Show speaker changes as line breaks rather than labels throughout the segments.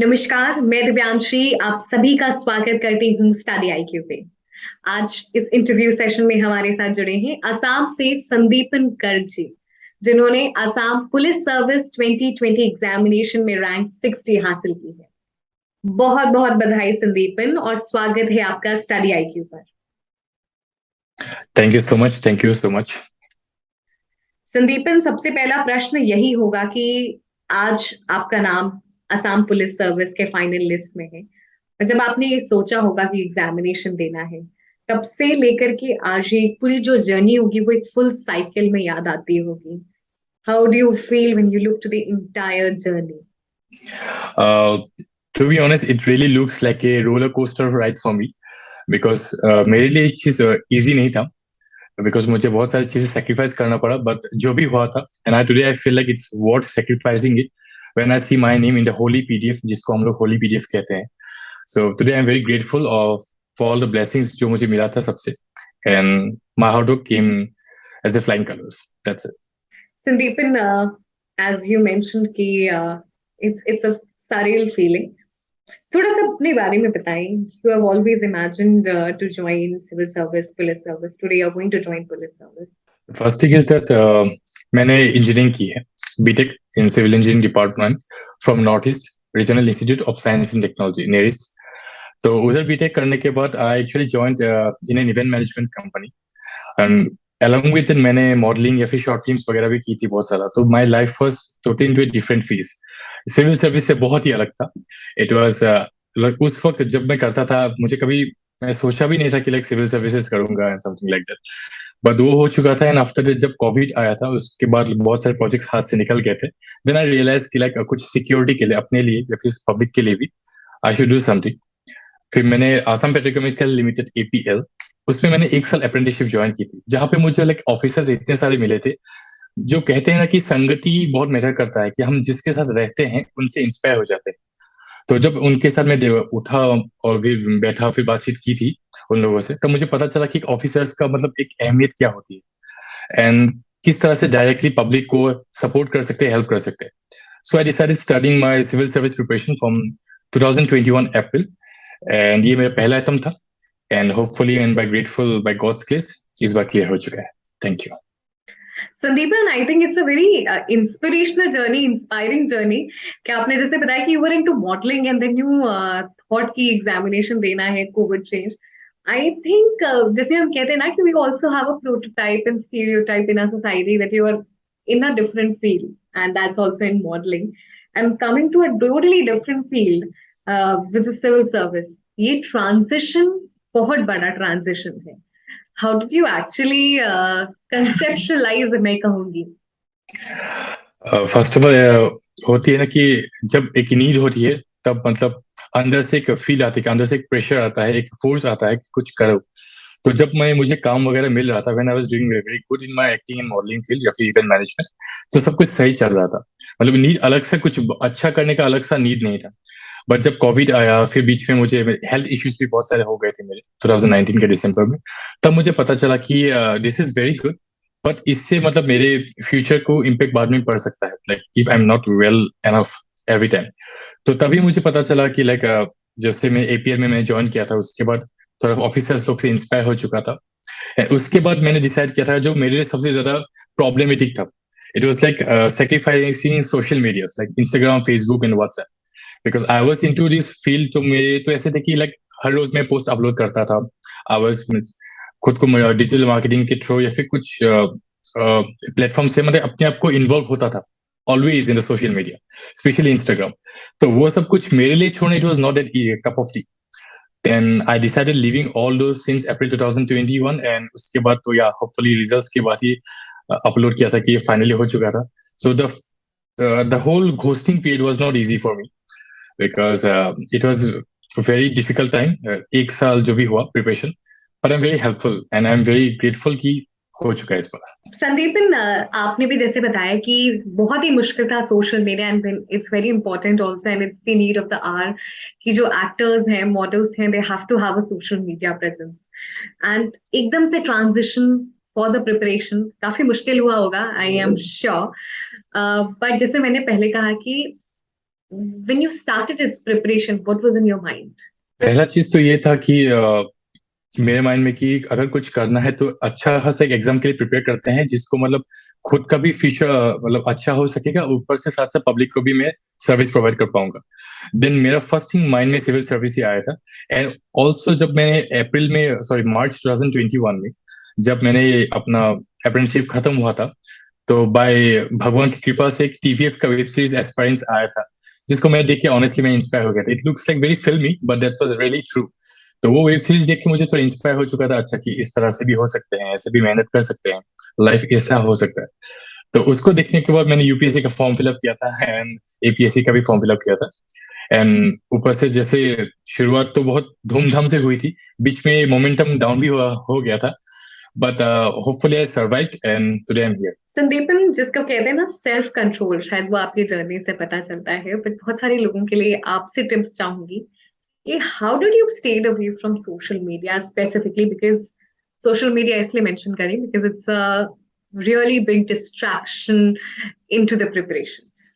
नमस्कार, मैं दिव्यांशी आप सभी का स्वागत करती हूँ स्टडी आईक्यू पे। आज इस इंटरव्यू सेशन में हमारे साथ जुड़े हैं असम से संदीपन गर्ग जी, जिन्होंने असम पुलिस सर्विस 2020 एग्जामिनेशन में रैंक 60 हासिल की है। बहुत बहुत बधाई संदीपन और स्वागत है आपका स्टडी आईक्यू पर।
Thank you so much. Thank you so much.
Sandeepan, सबसे पहला प्रश्न यही होगा कि आज आपका नाम असम पुलिस सर्विस के फाइनल लिस्ट में है। और जब आपने ये सोचा होगा कि एग्जामिनेशन देना है, तब से लेकर के आज ये पूरी जो जर्नी होगी वो एक फुल साइकिल में याद आती होगी। How do you feel when you look to the entire journey?
Uh, to be honest, it really looks like a roller coaster ride for me because मेरे लिए एक चीज इजी नहीं था because मुझे बहुत सारी चीजें sacrifice करना पड़ा but जो भी हुआ था and today I feel like it's worth sacrificing it when I see my name in the holy PDF जिसको हम लोग holy PDF कहते हैं. So today I'm very grateful for all the blessings जो मुझे मिला था सबसे and my hard work came as a flying colors. That's it.
Sandeepan, as you mentioned कि इट्स अ सरेल फीलिंग। थोड़ा सा अपने बारे में बताएं। You have always imagined to join civil service, police service. Today you are going to join police service.
First thing is that मैंने engineering की है, BTech in civil engineering department from North East Regional Institute of Science and Technology NERIST. तो उधर BTech करने के बाद I actually joined in an event management company and along with it मैंने modelling या फिर शॉर्ट फिल्म्स वगैरह भी की थी बहुत सारा. तो my life was totally into a different field. Civil service से बहुत ही अलग था. इट वाज उस वक्त जब मैं करता था मुझे कभी मैं सोचा भी नहीं था कि लाइक सिविल सर्विसेज करूंगा and something like that. But वो हो चुका था एंड आफ्टर दैट जब कोविड आया था उसके बाद बहुत सारे प्रोजेक्ट्स हाथ से निकल गए थे. देन आई रियलाइज कि लाइक कुछ सिक्योरिटी के लिए अपने लिए या फिर पब्लिक के लिए भी आई शुड डू समथिंग. फिर मैंने आसाम पेट्रोकेमिकल लिमिटेड APL उसमें मैंने एक साल अप्रेंटिसशिप ज्वाइन की थी जहाँ पे मुझे लाइक ऑफिसर्स इतने सारे मिले थे जो कहते हैं ना कि संगति बहुत मैटर करता है कि हम जिसके साथ रहते हैं उनसे इंस्पायर हो जाते हैं. तो जब उनके साथ मैं उठा और फिर बैठा फिर बातचीत की थी उन लोगों से तब मुझे पता चला कि एक ऑफिसर्स का मतलब एक अहमियत क्या होती है एंड किस तरह से डायरेक्टली पब्लिक को सपोर्ट कर सकते हैं, हेल्प कर सकते हैं. So I decided starting my civil service preparation from 2021 April and ये मेरा पहला अटेम्प्ट था and hopefully and by grateful by God's grace इस बार क्लियर हो चुका है. Thank you.
Sandipan, I think it's a very inspirational journey, inspiring journey कि आपने जैसे बताया कि you were into modelling and then you thought कि एग्जामिनेशन देना है, कोविड चेंज। आई थिंक जैसे हम कहते हैं ना कि we also have a prototype and stereotype in our society that you are in a different field and that's also in modelling and coming to a totally different field which is civil service. ये transition बहुत बड़ा transition है। How did you actually conceptualise, मैं कहूंगी?
First of all होती है ना कि जब एक नीड होती है तब मतलब अंदर से एक फील आती है, अंदर से एक प्रेशर आता है, एक फोर्स आता है कि कुछ करो. तो जब मैं मुझे काम वगैरह मिल रहा था when I was doing very good in my acting and modelling field या फिर इवेंट मैनेजमेंट तो सब कुछ सही चल रहा था. मतलब नीड अलग से कुछ अच्छा करने का अलग सा नीड नहीं था. बट जब कोविड आया फिर बीच में मुझे हेल्थ इश्यूज भी बहुत सारे हो गए थे मेरे 2019 के दिसंबर में. तब मुझे पता चला कि this is very good but इससे मतलब मेरे फ्यूचर को इम्पेक्ट बाद में पड़ सकता है like if I am not well enough every time. तो तभी मुझे पता चला कि लाइक जैसे मैं APL में मैं ज्वाइन किया था उसके बाद थोड़ा ऑफिसर्स लोग से इंस्पायर हो चुका था. उसके बाद मैंने डिसाइड किया था जो मेरे लिए सबसे ज्यादा प्रॉब्लमेटिक था it was like sacrificing social media like Instagram, Facebook and WhatsApp because I was into this field. तो मेरे तो ऐसे थे कि लाइक हर रोज मैं पोस्ट अपलोड करता था. आई वाज खुद को डिजिटल मार्केटिंग के थ्रू या फिर कुछ प्लेटफॉर्म से मतलब अपने आप को इन्वॉल्व होता था always in the social media specially Instagram. तो वो सब कुछ मेरे लिए छोड़ना it was not that cup of tea. Then I decided leaving all though since April 2021 and उसके बाद तो या होपफुली रिजल्ट्स के बाद ही अपलोड किया था कि ये फाइनली हो चुका था. So the whole ghosting period was not easy for me because it was a very difficult time. एक साल जो भी हुआ preparation but I'm very helpful and I'm very grateful कि हो चुका है इस बार.
संदीपन, आपने भी जैसे बताया कि बहुत ही मुश्किल था social media and it's very important also and it's the need of the hour कि जो एक्टर्स हैं, मॉडल्स हैं, they have to have a social media presence and एकदम से ट्रांजिशन फॉर द प्रिपरेशन काफी मुश्किल हुआ होगा, आई एम श्योर। बट जैसे मैंने पहले कहा कि when you started its preparation, what was in your mind?
पहला चीज तो ये था कि मेरे माइंड में कि अगर कुछ करना है तो अच्छा खासा एक एग्जाम के लिए प्रिपेयर करते हैं जिसको मतलब खुद का भी फ्यूचर मतलब अच्छा हो सकेगा, ऊपर से साथ साथ पब्लिक को भी मैं सर्विस प्रोवाइड कर पाऊंगा। देन मेरा फर्स्ट थिंग माइंड में सिविल सर्विस ही आया था। एंड ऑल्सो जब मैंने अप्रैल में सॉरी मार्च 2021 में जब मैंने अपना अप्रेंटिसशिप खत्म हुआ था, तो बाय भगवान की कृपा से एक टीवीएफ का वेब सीरीज एस्पायरेंस आया था, जिसको मैं देख के ऑनेस्टली मैं इंस्पायर हो गया था। इट लुक्स लाइक वेरी फिल्मी but that was really true. तो वो वेब सीरीज देख के मुझे थोड़ा इंस्पायर हो चुका था, अच्छा कि इस तरह से भी हो सकते हैं, ऐसे भी मेहनत कर सकते हैं, लाइफ ऐसा हो सकता है। तो उसको देखने के बाद मैंने यूपीएससी का फॉर्म फिलअप किया था एंड एपीएससी का भी फॉर्म फिलअप किया था। एंड ऊपर से जैसे शुरुआत तो बहुत धूमधाम से हुई थी, बीच में मोमेंटम डाउन भी हुआ हो गया था, but hopefully I survived and today I am here.
Sandeepan, जिसको कहते हैं ना सेल्फ कंट्रोल, शायद वो आपकी जर्नी से पता चलता है, बट बहुत सारे लोगों के लिए आपसे टिप्स चाहूंगी। ये how did you stayed away from social media specifically, because social media इसलिए मेंशन करें because it's a really big distraction into the preparations.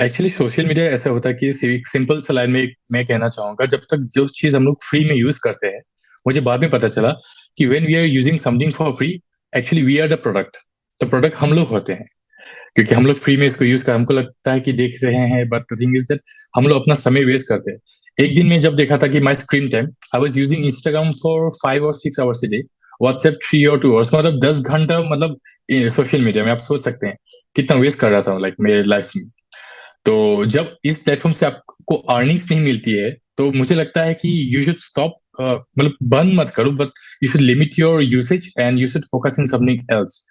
Actually social media ऐसा होता है कि सिंपल सा लाइन में मैं कहना चाहूंगा, जब तक जो चीज हम लोग फ्री में यूज करते हैं, मुझे बाद में पता चला कि when we are using something for free, actually we are the product. तो प्रोडक्ट हम लोग होते हैं, क्योंकि हम लोग फ्री में इसको यूज कर हमको लगता है कि देख रहे हैं, but the thing is that हम लोग अपना समय वेस्ट करते हैं। एक दिन में जब देखा था कि my screen time, I was using Instagram for 5 और 6 आवर्स ए डे, व्हाट्सएप 3 और 2 आवर्स, मतलब 10 घंटा, मतलब सोशल मीडिया में आप सोच सकते हैं कितना वेस्ट कर रहा था लाइक मेरे लाइफ में। तो जब इस प्लेटफॉर्म से आपको अर्निंग्स नहीं मिलती है, तो मुझे लगता है कि यू शुड स्टॉप, मतलब बंद मत करो, but you should limit your usage and you should focus in something else.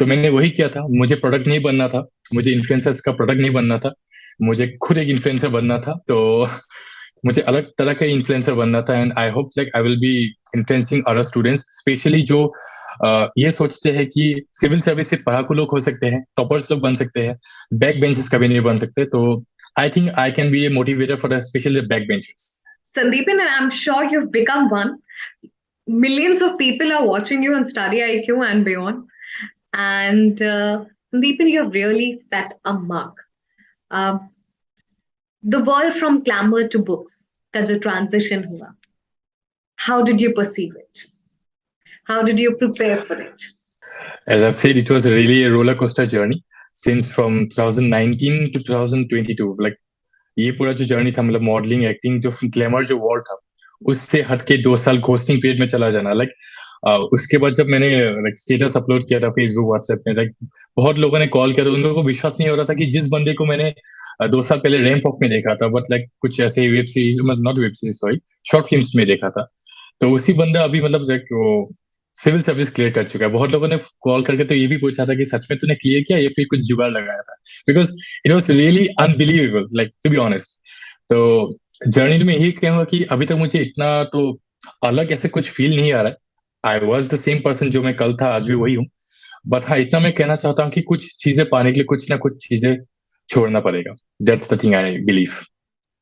तो मैंने वही किया था, मुझे प्रोडक्ट नहीं बनना था, मुझे इन्फ्लुएंसर्स का प्रोडक्ट नहीं बनना था, मुझे खुद एक इन्फ्लुएंसर बनना था। तो मुझे अलग तरह का इन्फ्लुएंसर बनना था and I hope like I will be influencing other students, specially जो ये सोचते हैं कि सिविल सर्विस से पढ़ाकू लोग हो सकते हैं, टॉपर्स लोग बन सकते हैं, बैक बेंचेस कभी नहीं बन सकते। तो I think I can be A motivator for specially back benchers.
Sandeepan, and I'm sure you've become one. Millions of people are watching you on Study IQ and beyond. And Sandeepan, you have really set a mark. Uh, the world from glamour to books, का जो transition हुआ, how did you perceive it? How did you prepare for it?
As I've said, it was really a roller coaster journey since from 2019 to 2022. Like ये पूरा जो journey था, मतलब modelling, acting, जो glamour जो वर्ल्ड था, उससे हटके 2 साल घोस्टिंग पीरियड में चला जाना। लाइक उसके बाद जब मैंने लाइक स्टेटस अपलोड किया था फेसबुक व्हाट्सएप में, लाइक बहुत लोगों ने कॉल किया, तो उन लोगों को विश्वास नहीं हो रहा था कि जिस बंदे को मैंने 2 साल पहले रैंप वॉक में देखा था, बट लाइक कुछ ऐसे वेब सीरीज, मतलब not web series sorry, short films में देखा था, तो उसी बंदा अभी मतलब लाइक वो सिविल सर्विस क्लियर कर चुका है। बहुत लोगों ने कॉल करके तो ये भी पूछा था कि सच में तूने क्लियर किया या फिर कुछ जुगाड़ लगाया था, because it was really unbelievable, like to be honest. तो जर्नी में यही कहूंगा कि अभी तक मुझे इतना तो अलग ऐसे कुछ फील नहीं आ रहा है। I was the same person जो मैं कल था, आज भी वही हूँ। बट हाँ, इतना मैं कहना चाहता हूँ कि कुछ चीजें पाने के लिए कुछ ना कुछ चीजें छोड़ना पड़ेगा। That's the thing I believe.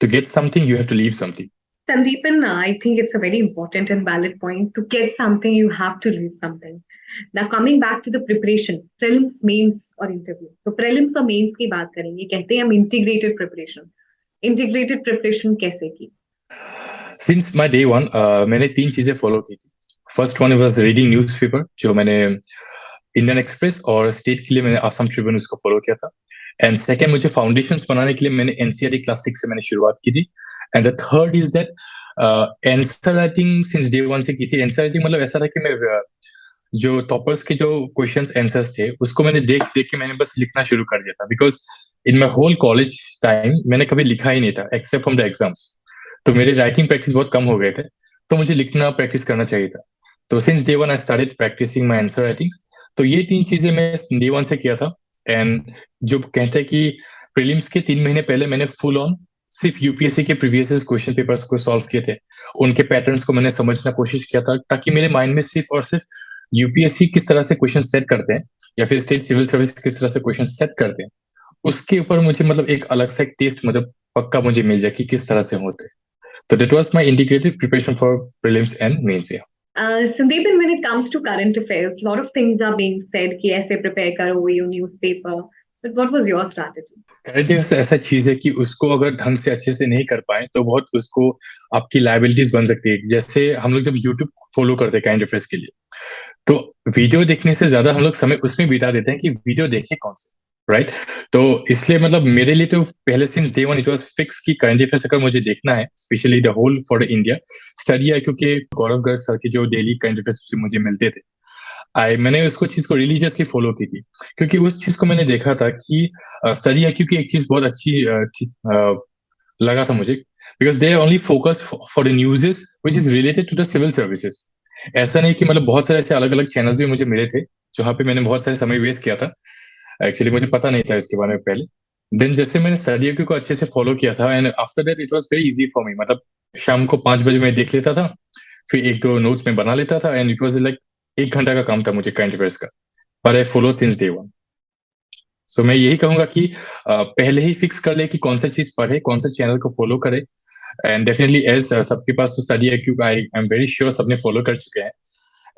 To get something you have to leave something.
Sandeepan, I think it's a very important and valid point. To get something, you have to leave something. Now, coming back to the preparation, prelims, mains और interview. तो prelims और mains की बात करेंगे, कहते हैं हम integrated preparation. Integrated preparation कैसे की?
सिंस माई डे वन मैंने 3 चीजें फॉलो की थी। First one was reading newspaper, जो मैंने इंडियन एक्सप्रेस और स्टेट के लिए मैंने असम ट्रिब्यून उसको फॉलो किया था। एंड सेकंड, मुझे फाउंडेशंस बनाने के लिए मैंने एनसीईआरटी क्लास 6 से मैंने शुरुआत की थी। And the third is that answer writing since day one से की थी। आंसर राइटिंग मतलब ऐसा था कि मैं जो टॉपर्स के जो क्वेश्चंस आंसर्स थे उसको मैंने देख देख के मैंने बस लिखना शुरू कर दिया था, because in my whole college time मैंने कभी लिखा ही नहीं था एक्सेप्ट फ्रॉम द एग्जाम्स। तो मेरे राइटिंग प्रैक्टिस बहुत कम हो गए थे, तो मुझे लिखना प्रैक्टिस करना चाहिए था। तो since day one I started practising my answer writing. तो ये 3 चीजें मैं डे वन से किया था। एंड जो कहते हैं कि प्रीलिम्स के 3 महीने पहले मैंने फुल ऑन सिर्फ यूपीएससी के प्रीवियस क्वेश्चन पेपर्स को सॉल्व किए थे, उनके पैटर्न्स को मैंने समझना कोशिश किया था, ताकि मेरे माइंड में सिर्फ और सिर्फ यूपीएससी किस तरह से क्वेश्चन सेट करते हैं या फिर स्टेट सिविल सर्विस किस तरह से क्वेश्चन सेट करते हैं, उसके ऊपर मुझे मतलब एक अलग सा एक टेस्ट मतलब पक्का मुझे मिल जाए कि किस तरह से होते हैं। तो that was my integrated preparation for prelims and mains. Yeah.
Sandeep, and when it comes to current affairs, a lot of things are being said कि ऐसे prepare करो, you newspaper. But what was your strategy?
Current affairs ऐसा चीज है कि उसको अगर ढंग से अच्छे से नहीं कर पाए तो बहुत उसको आपकी लाइबिलिटीज बन सकती है। जैसे हम लोग जब यूट्यूब फॉलो करते हैं करंट अफेयर्स के लिए, तो वीडियो देखने से ज्यादा हम लोग समय उसमें बिता देते हैं कि वीडियो देखे कौन से, राइट। तो इसलिए मतलब मेरे लिए तो पहले since day one it was fix कि करंट अफेयर्स अगर मुझे देखना है, specially the whole for India study है, क्योंकि गौरव गर्ग सर के जो डेली करंट अफेयर्स मुझे मिलते थे, आई मैंने उसको चीज को रिलीजियसली फॉलो की थी, क्योंकि उस चीज को मैंने देखा था कि स्टडी है, क्योंकि एक चीज बहुत अच्छी लगा था मुझे, because they only focus for the news which is related to the civil services. ऐसा नहीं कि मतलब बहुत सारे ऐसे अलग अलग चैनल्स भी मुझे मिले थे जहाँ पे मैंने बहुत सारे समय वेस्ट किया था। एक्चुअली मुझे पता नहीं था इसके बारे में पहले। देन जैसे मैंने स्टडी को अच्छे से फॉलो किया था, and after that it was very easy for मी। मतलब शाम को 5 बजे मैं देख लेता था, फिर एक दो नोट्स में बना लेता था, एंड इट वाज लाइक 1 घंटा का काम था मुझे करंट अफेयर्स का, पर I follow since day one. So मैं यही कहूंगा कि पहले ही फिक्स कर ले कि कौन सा चीज पढ़े, कौन सा चैनल को फॉलो करे। एंड डेफिनेटली एज सबके पास तो स्टडी है, क्योंकि आई एम वेरी श्योर सबने फॉलो कर चुके हैं,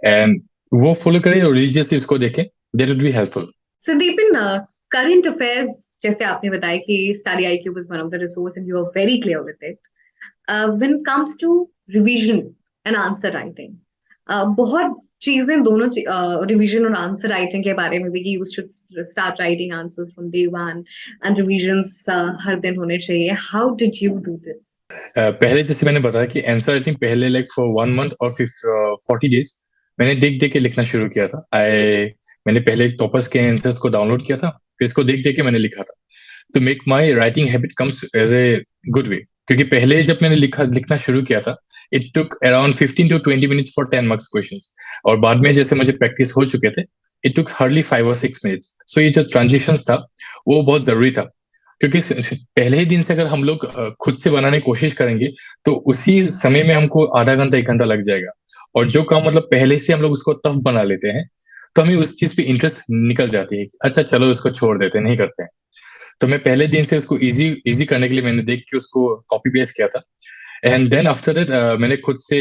एंड वो फॉलो करें और रिलीजियसली इसको देखें, that would be helpful.
Sandeep, in current affairs, जैसे आपने बताया कि study IQ was one of the resource and you are very clear with it. When it comes to revision and answer writing, बहुत चीजें दोनों revision और answer writing के बारे में भी कि you should start writing answer from day one and revisions हर दिन होने चाहिए. How did you do this?
पहले जैसे मैंने बताया कि आंसर राइटिंग पहले लाइक फॉर 1 मंथ और फिर 40 डेज मैंने देख देख के लिखना शुरू किया था। मैंने पहले टॉपर्स के आंसर्स को डाउनलोड किया था, फिर इसको देख देख के मैंने लिखा था, तो make my writing habit comes as a good way. क्योंकि पहले जब मैंने लिखना शुरू किया था, it took around 15 to 20 minutes for 10 marks question, और बाद में जैसे मुझे प्रैक्टिस हो चुके थे, it took hardly 5 or 6 minutes. So ये जो ट्रांजिशन था वो बहुत जरूरी था, क्योंकि पहले ही दिन से अगर हम लोग खुद से बनाने की कोशिश करेंगे तो उसी समय में हमको आधा घंटा 1 घंटा लग जाएगा, और जो काम मतलब पहले से हम लोग उसको टफ बना लेते हैं, तो हमें उस चीज पे इंटरेस्ट निकल जाती है कि अच्छा चलो उसको छोड़ देते हैं, नहीं करते हैं। तो मैं पहले दिन से उसको इजी इजी करने के लिए मैंने देख के उसको कॉपी पेस्ट किया था, एंड देन आफ्टर दैट मैंने खुद से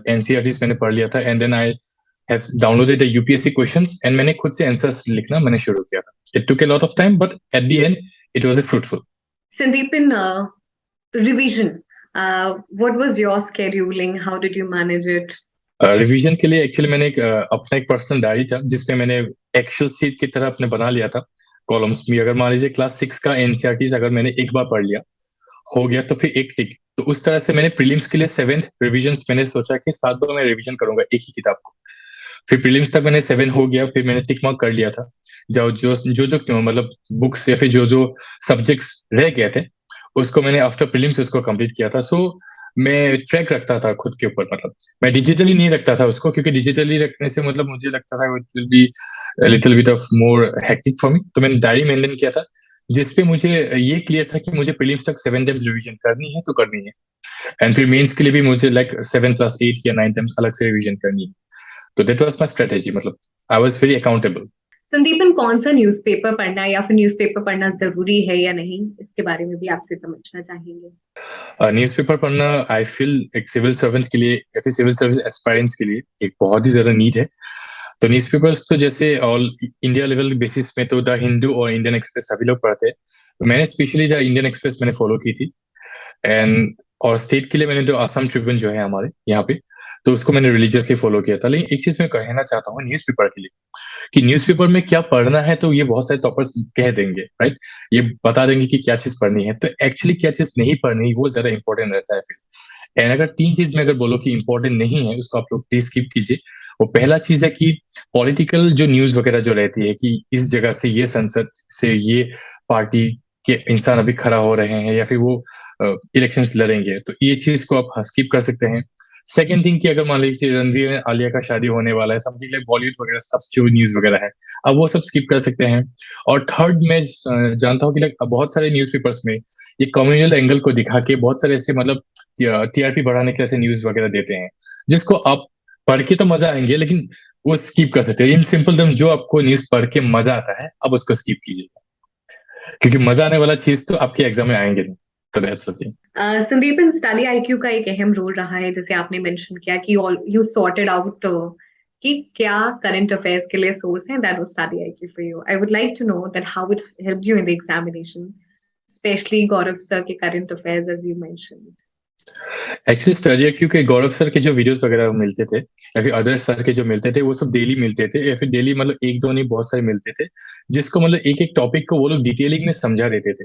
एनसीईआरटीज मैंने पढ़ लिया था, and then I have downloaded the UPSC questions, and मैंने खुद से आंसर्स लिखना मैंने शुरू किया था। It took a lot of time, but at the end it was a fruitful.
Sandeep, in revision, what was your scheduling? How did you manage it?
Revision के लिए एक्चुअली मैंने अपना एक पर्सनल डायरी था जिसमें मैंने एक्सेल सीट की तरह अपने बना लिया था कॉलम्स में। अगर मान लीजिए क्लास 6 का एनसीईआरटी अगर मैंने एक बार पढ़ लिया, हो गया, तो फिर एक टिक। तो उस तरह से मैंने प्रीलिम्स के लिए 7 रिवीजन मैंने सोचा कि 7 बार मैं रिवीजन करूंगा एक ही किताब को। फिर प्रीलिम्स तक मैंने 7 हो गया, फिर मैंने टिक मार्क कर लिया था। जो जो जो जो मतलब बुक्स या फिर जो जो सब्जेक्ट्स रह गए थे उसको मैंने आफ्टर प्रीलिम्स उसको कंप्लीट किया था। सो मैं ट्रैक रखता था खुद के ऊपर, मतलब मैं डिजिटली नहीं रखता था उसको, क्योंकि डिजिटली रखने से मतलब मुझे लगता था it will be little bit of more hectic for me. तो मैंने डायरी मेंटेन किया था जिसपे मुझे ये क्लियर था कि मुझे प्रीलिम्स तक 7 टाइम्स रिवीजन करनी है तो करनी है, एंड फिर मेंस के लिए भी मुझे लाइक 7 + 8 या 9 टाइम्स अलग से रिवीजन करनी है। तो दैट वाज माय स्ट्रेटेजी, मतलब I was very accountable.
Sandeepan, कौन सा न्यूज़पेपर पढ़ना है या फिर न्यूज़पेपर पढ़ना जरूरी है या नहीं, इसके बारे में भी आपसे समझना चाहेंगे.
न्यूज़पेपर पढ़ना आई फील एक सिविल सर्वेंट के लिए या फिर सिविल सर्विस एस्पायरेंट्स के लिए एक बहुत ही ज्यादा नीड है। तो न्यूज़पेपर्स तो जैसे ऑल इंडिया लेवल बेसिस में तो द हिंदू और इंडियन एक्सप्रेस सभी लोग पढ़ते हैं, तो मैंने स्पेशली द इंडियन एक्सप्रेस मैंने फॉलो की थी। एंड और स्टेट के लिए मैंने जो आसाम ट्रिब्यून जो है हमारे यहाँ पे, तो उसको मैंने रिलीजियसली फॉलो किया था। लेकिन एक चीज मैं कहना चाहता हूँ न्यूज़पेपर के लिए, कि न्यूज़पेपर में क्या पढ़ना है तो ये बहुत सारे टॉपर्स कह देंगे, राइट, ये बता देंगे कि क्या चीज पढ़नी है, तो एक्चुअली क्या चीज नहीं पढ़नी वो ज्यादा इंपॉर्टेंट रहता है फिर। एंड अगर 3 चीज में अगर बोलो कि इंपॉर्टेंट नहीं है उसको आप लोग प्लीज स्किप कीजिए। वो पहला चीज है कि पॉलिटिकल जो न्यूज वगैरह जो रहती है कि इस जगह से ये संसद से ये पार्टी के इंसान अभी खड़ा हो रहे हैं या फिर वो इलेक्शंस लड़ेंगे, तो ये चीज को आप स्किप कर सकते हैं। सेकंड थिंग कि अगर मान लीजिए रणवीर और आलिया का शादी होने वाला है, समथिंग लाइक बॉलीवुड वगैरह सब जो न्यूज वगैरह है, अब वो सब स्किप कर सकते हैं। और थर्ड मैं जानता हूँ कि लाइक बहुत सारे न्यूज़पेपर्स में ये कम्युनल एंगल को दिखा के बहुत सारे ऐसे मतलब टीआरपी बढ़ाने के ऐसे न्यूज वगैरह देते हैं, जिसको आप पढ़ के तो मजा आएंगे लेकिन वो स्किप कर सकते हैं। इन सिंपल टर्म जो आपको न्यूज पढ़ के मजा आता है अब उसको स्किप कीजिए, क्योंकि मजा आने वाला चीज तो आपके एग्जाम में आएंगे नहीं। तो that's the thing.
Sandeepan, study IQ का एक अहम रोल रहा है, जैसे आपने मेंशन किया कि यू सॉर्टेड आउट कि क्या करंट अफेयर्स के लिए सोर्स है, that was study IQ for you. I would like to know that how it helped you in the examination, specially Gaurav sir के current affairs as you mentioned.
Actually study क्योंकि Gaurav sir के जो videos वगैरह मिलते थे या फिर अदर सर के जो मिलते थे वो सब डेली मिलते थे, या फिर डेली मतलब एक दो नहीं बहुत सारे मिलते थे, जिसको मतलब एक एक टॉपिक को वो लोग डिटेलिंग में समझा देते थे.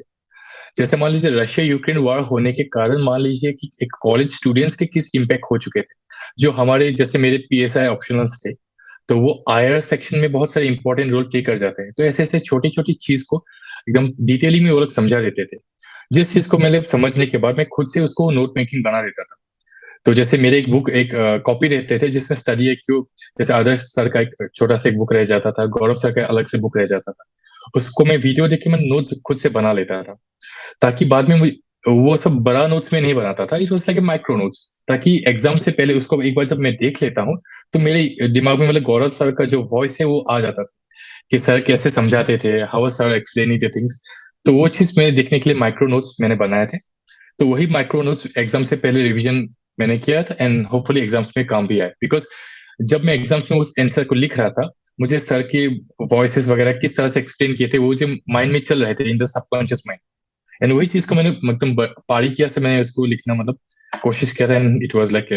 जैसे मान लीजिए रशिया यूक्रेन वॉर होने के कारण मान लीजिए कि एक कॉलेज स्टूडेंट्स के किस इम्पैक्ट हो चुके थे, जो हमारे जैसे मेरे पीएसआई ऑप्शनल्स थे, तो वो आईआर सेक्शन में बहुत सारे इंपॉर्टेंट रोल प्ले कर जाते हैं. तो ऐसे ऐसे छोटी छोटी चीज को एकदम डिटेलिंग में वो लोग समझा देते थे, जिस चीज को मैंने समझने के बाद मैं खुद से उसको नोट मेकिंग बना देता था. तो जैसे मेरे एक बुक एक कॉपी रहते थे जिसमें स्टडी है क्यों, जैसे आदर्श सर का एक छोटा सा एक बुक रह जाता था, गौरव सर का अलग से बुक रह जाता था, उसको मैं वीडियो देख के मैं नोट्स खुद से बना लेता था, ताकि बाद में वो सब बड़ा नोट्स में नहीं बनाता था. It was like micro notes, ताकि एग्जाम से पहले उसको एक बार जब मैं देख लेता हूँ तो मेरे दिमाग में मतलब गौरव सर का जो वॉइस है वो आ जाता था कि सर कैसे समझाते थे, how sir explaining the things. तो वो चीज मैंने देखने के लिए माइक्रो नोट्स मैंने बनाए थे. तो वही माइक्रो नोट्स एग्जाम से पहले रिवीजन मैंने किया था, एंड होपफुली एग्जाम्स में काम भी आए, बिकॉज जब मैं एग्जाम्स में उस आंसर को लिख रहा था, मुझे सर के वॉइसेस वगैरह किस तरह से एक्सप्लेन किए थे वो जो माइंड में चल रहे थे in the subconscious mind, and वही चीज को मैंने एकदम बारीकिया से मैंने उसको लिखना मतलब कोशिश किया था, and it was like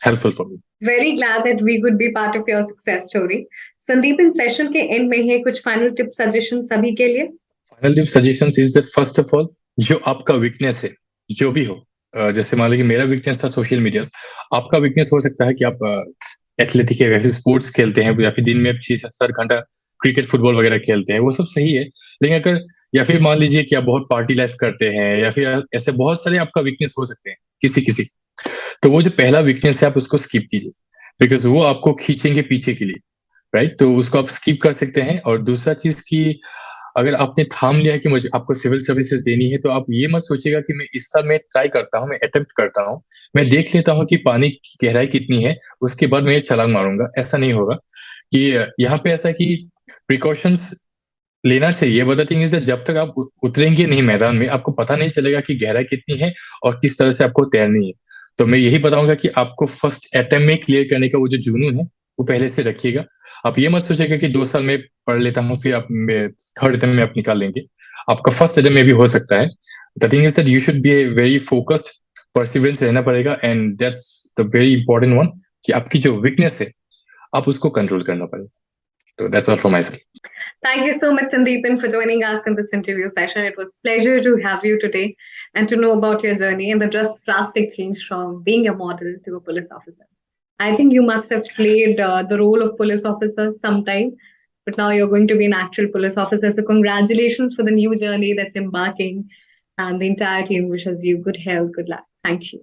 helpful for me.
Very glad that we could be part of your success story. Sandeep, in session के एंड में है कुछ फाइनल टिप सजेशन सभी के लिए.
Final tip suggestions is that first of all, जो आपका weakness है जो भी हो, जैसे मान लीजिए मेरा वीकनेस था सोशल मीडिया, आपका वीकनेस हो सकता है कि आप एथलेटिक है या फिर स्पोर्ट्स खेलते हैं या फिर दिन में 6-7 घंटा क्रिकेट फुटबॉल वगैरह खेलते हैं, वो सब सही है. लेकिन अगर या फिर मान लीजिए कि आप बहुत पार्टी लाइफ करते हैं या फिर ऐसे बहुत सारे आपका वीकनेस हो सकते हैं किसी किसी, तो वो जो पहला वीकनेस है आप उसको स्किप कीजिए, बिकॉज वो आपको खींचेंगे पीछे के लिए, राइट. तो उसको आप स्किप कर सकते हैं. और दूसरा चीज की, अगर आपने ठान लिया है कि मुझे आपको सिविल सर्विसेज देनी है, तो आप ये मत सोचिएगा कि मैं इस साल मैं ट्राई करता हूँ, मैं अटेम्प्ट करता हूँ, मैं देख लेता हूँ कि पानी की गहराई कितनी है, उसके बाद मैं छलांग मारूंगा. ऐसा नहीं होगा. कि यहाँ पे ऐसा कि प्रिकॉशंस लेना चाहिए, बट द थिंग इज जब तक आप उतरेंगे नहीं मैदान में, आपको पता नहीं चलेगा कि गहराई कितनी है और किस तरह से आपको तैरनी है. तो मैं यही बताऊंगा कि आपको फर्स्ट अटेम्प्ट में क्लियर करने का वो जो जुनून है वो पहले से रखिएगा. आप ये मत सोचिएगा कि 2 साल में पढ़ लेता हूँ फिर आप थर्ड अटेम्प्ट में आप निकाल लेंगे. आपका फर्स्ट अटेम्प्ट में भी हो सकता है. The thing is that you should be a very focused, perseverance रहना पड़ेगा, and that's the very important one, कि आपकी जो वीकनेस है आप उसको कंट्रोल करना पड़ेगा. तो that's all from my side.
Thank you so much, Sandeepan, for joining us in this interview session. It was a pleasure to have you today and to know about your journey and the drastic change from being a model to a police officer. I think you must have played the role of police officer sometime, but now you're going to be an actual police officer. So congratulations for the new journey that's embarking, and the entire team wishes you good health, good luck. Thank you.